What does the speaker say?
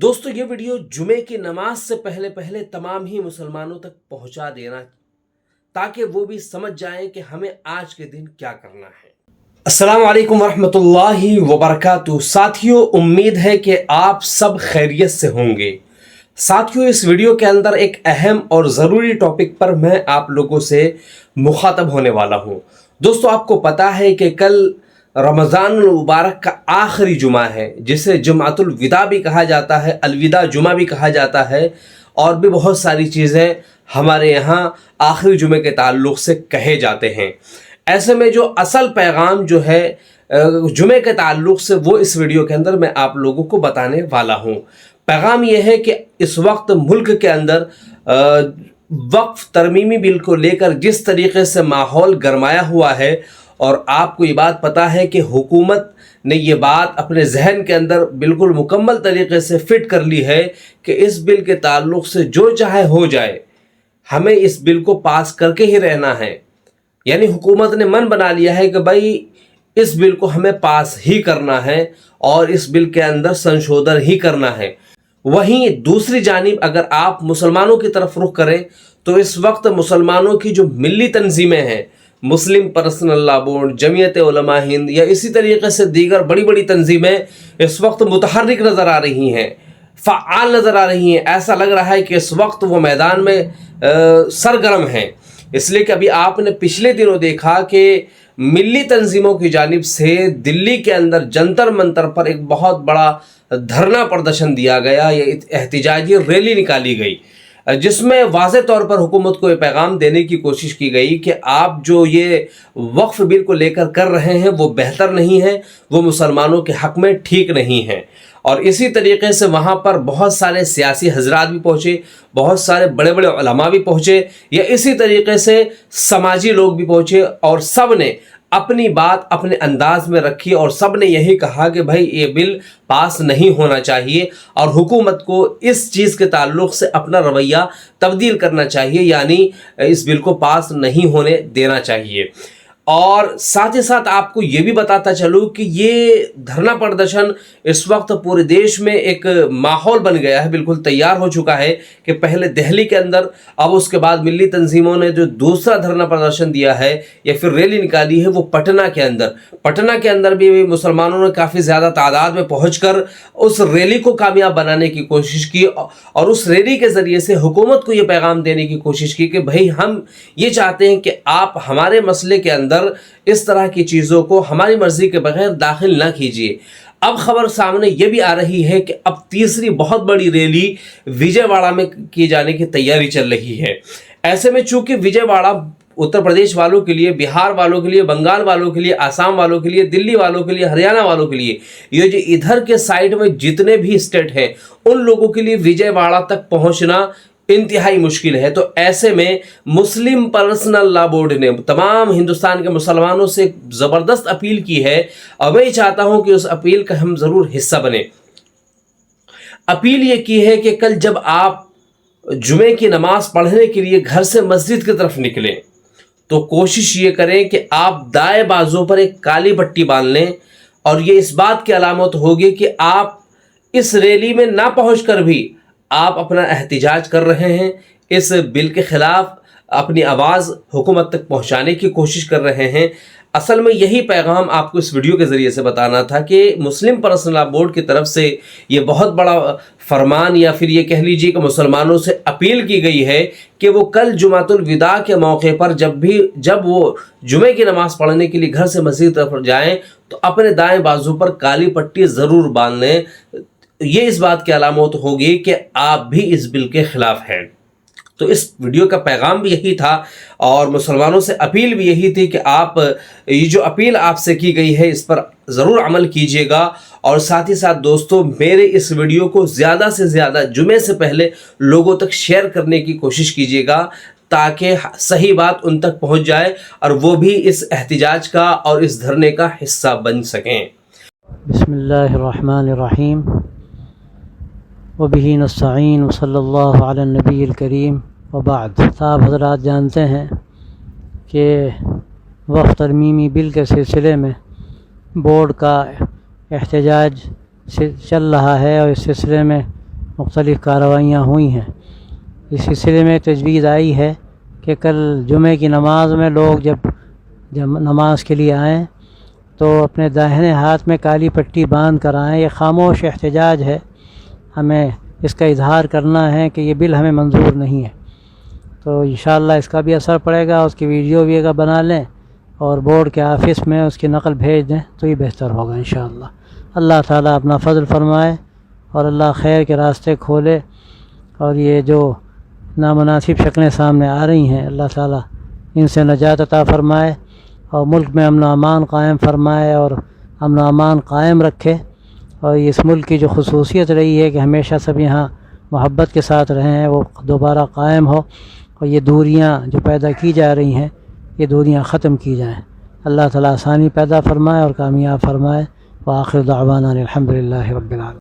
दोस्तों ये वीडियो जुमे की नमाज से पहले तमाम ही मुसलमानों तक पहुंचा देना ताकि वो भी समझ जाएं कि हमें आज के दिन क्या करना है। अस्सलाम वालेकुम वरहमतुल्लाहि वबरकातुहू। साथियों, उम्मीद है कि आप सब खैरियत से होंगे। साथियों, इस वीडियो के अंदर एक अहम और ज़रूरी टॉपिक पर मैं आप लोगों से मुखातब होने वाला हूँ। दोस्तों, आपको पता है कि कल रमज़ान मुबारक का आखिरी जुमा है, जिसे जुमातुल विदा भी कहा जाता है, अलविदा जुमा भी कहा जाता है, और भी बहुत सारी चीज़ें हमारे यहाँ आखिरी जुमे के ताल्लुक़ से कहे जाते हैं। ऐसे में जो असल पैगाम जो है जुमे के ताल्लुक़ से, वो इस वीडियो के अंदर मैं आप लोगों को बताने वाला हूँ। पैगाम यह है कि इस वक्त मुल्क के अंदर वक्फ तरमीमी बिल को लेकर जिस तरीके से माहौल गरमाया हुआ है, और आपको ये बात पता है कि हुकूमत ने ये बात अपने जहन के अंदर बिल्कुल मुकम्मल तरीके से फिट कर ली है कि इस बिल के ताल्लुक़ से जो चाहे हो जाए, हमें इस बिल को पास करके ही रहना है। यानी हुकूमत ने मन बना लिया है कि भाई इस बिल को हमें पास ही करना है और इस बिल के अंदर संशोधन ही करना है। वहीं दूसरी जानिब अगर आप मुसलमानों की तरफ रुख करें तो इस वक्त मुसलमानों की जो मिली तंजीमें हैं, मुस्लिम personal law board, Jamiat Ulama Hind या इसी तरीके से दीगर बड़ी बड़ी तंजीमें इस वक्त मुतहर्रिक नज़र आ रही हैं, फ़आल नज़र आ रही हैं। ऐसा लग रहा है कि इस वक्त वो मैदान में सरगर्म हैं। इसलिए कि अभी आपने पिछले दिनों देखा कि मिली तंजीमों की जानिब से दिल्ली के अंदर जंतर मंतर पर एक बहुत बड़ा धरना प्रदर्शन दिया गया, या एहतिजाजी रैली निकाली गई, जिसमें वाज़े तौर पर हुकूमत को ये पैगाम देने की कोशिश की गई कि आप जो ये वक्फ बिल को लेकर कर रहे हैं वो बेहतर नहीं है, वो मुसलमानों के हक़ में ठीक नहीं है। और इसी तरीके से वहाँ पर बहुत सारे सियासी हजरात भी पहुँचे, बहुत सारे बड़े बड़े उलमा भी पहुँचे, या इसी तरीके से समाजी लोग भी पहुँचे, और सब ने अपनी बात अपने अंदाज में रखी, और सब ने यही कहा कि भाई ये बिल पास नहीं होना चाहिए और हुकूमत को इस चीज़ के ताल्लुक़ से अपना रवैया तब्दील करना चाहिए, यानी इस बिल को पास नहीं होने देना चाहिए। और साथ ही साथ आपको ये भी बताता चलूँ कि ये धरना प्रदर्शन इस वक्त पूरे देश में एक माहौल बन गया है, बिल्कुल तैयार हो चुका है कि पहले दिल्ली के अंदर, अब उसके बाद मिली तंजीमों ने जो दूसरा धरना प्रदर्शन दिया है या फिर रैली निकाली है वो पटना के अंदर भी मुसलमानों ने काफ़ी ज़्यादा तादाद में पहुँचकर उस रैली को कामयाब बनाने की कोशिश की, और उस रैली के ज़रिए से हुकूमत को ये पैगाम देने की कोशिश की कि भाई हम ये चाहते हैं कि आप हमारे मसले के अंदर इस तरह की चीज़ों को हमारी मर्जी के बगैर दाखिल ना कीजिए। अब खबर सामने ये भी आ रही है कि अब तीसरी बहुत बड़ी रैली विजयवाड़ा में की जाने की तैयारी चल रही है। ऐसे में चूंकि विजयवाड़ा उत्तर प्रदेश वालों के लिए, बिहार वालों के लिए, बंगाल वालों के लिए, आसाम वालों के लिए, दिल्ली वालों के लिए, हरियाणा वालों के लिए, ये जो इधर के साइड में जितने भी स्टेट हैं उन लोगों के लिए विजयवाड़ा तक पहुंचना इंतहाई मुश्किल है। तो ऐसे में मुस्लिम पर्सनल लॉ बोर्ड ने तमाम हिंदुस्तान के मुसलमानों से ज़बरदस्त अपील की है, और मैं चाहता हूं कि उस अपील का हम ज़रूर हिस्सा बने। अपील ये की है कि कल जब आप जुमे की नमाज पढ़ने के लिए घर से मस्जिद की तरफ निकलें तो कोशिश ये करें कि आप दाएं बाजू पर एक काली पट्टी बांध लें, और ये इस बात की अलामत होगी कि आप इस रैली में ना पहुँच कर भी आप अपना एहतिजाज कर रहे हैं, इस बिल के ख़िलाफ़ अपनी आवाज़ हुकूमत तक पहुंचाने की कोशिश कर रहे हैं। असल में यही पैगाम आपको इस वीडियो के ज़रिए से बताना था कि मुस्लिम पर्सनल लॉ बोर्ड की तरफ से ये बहुत बड़ा फरमान, या फिर ये कह लीजिए कि मुसलमानों से अपील की गई है कि वो कल जुमातुल विदा के मौके पर जब वो जुमे की नमाज़ पढ़ने के लिए घर से मस्जिद तरफ जाएँ तो अपने दाएँ बाजू पर काली पट्टी ज़रूर बांध लें। ये इस बात की अलामत होगी कि आप भी इस बिल के ख़िलाफ़ हैं। तो इस वीडियो का पैगाम भी यही था, और मुसलमानों से अपील भी यही थी कि आप ये जो अपील आपसे की गई है इस पर ज़रूर अमल कीजिएगा। और साथ ही साथ दोस्तों, मेरे इस वीडियो को ज़्यादा से ज़्यादा जुमे से पहले लोगों तक शेयर करने की कोशिश कीजिएगा, ताकि सही बात उन तक पहुँच जाए और वो भी इस एहतिजाज का और इस धरने का हिस्सा बन सकें। बिस्मिल्लाहिर्रहमानिर्रहीम वबिही नस्तईन वसल्लल्लाहु अला नबील करीम वबाद। साहब हज़रात जानते हैं कि वक्फ तरमीमी बिल के सिलसिले में बोर्ड का एहतजाज चल रहा है, और इस सिलसिले में مختلف کارروائیاں ہوئی ہیں۔ اس سلسلے میں تجویز آئی ہے کہ کل جمعے کی نماز میں لوگ جب نماز کے لیے آئیں تو اپنے داہنے ہاتھ میں کالی پٹی باندھ کر آئیں۔ یہ خاموش احتجاج ہے، ہمیں اس کا اظہار کرنا ہے کہ یہ بل ہمیں منظور نہیں ہے۔ تو انشاءاللہ اس کا بھی اثر پڑے گا، اس کی ویڈیو بھی اگر بنا لیں اور بورڈ کے آفس میں اس کی نقل بھیج دیں تو یہ بہتر ہوگا انشاءاللہ۔ اللہ تعالیٰ اپنا فضل فرمائے اور اللہ خیر کے راستے کھولے، اور یہ جو نامناسب شکلیں سامنے آ رہی ہیں اللہ تعالیٰ ان سے نجات عطا فرمائے اور ملک میں امن و امان قائم فرمائے اور امن و امان قائم رکھے۔ اور اس ملک کی جو خصوصیت رہی ہے کہ ہمیشہ سب یہاں محبت کے ساتھ رہے ہیں وہ دوبارہ قائم ہو، اور یہ دوریاں جو پیدا کی جا رہی ہیں یہ دوریاں ختم کی جائیں۔ اللہ تعالیٰ آسانی پیدا فرمائے اور کامیاب فرمائے۔ وآخر دعوانا الحمدللہ رب العالمین۔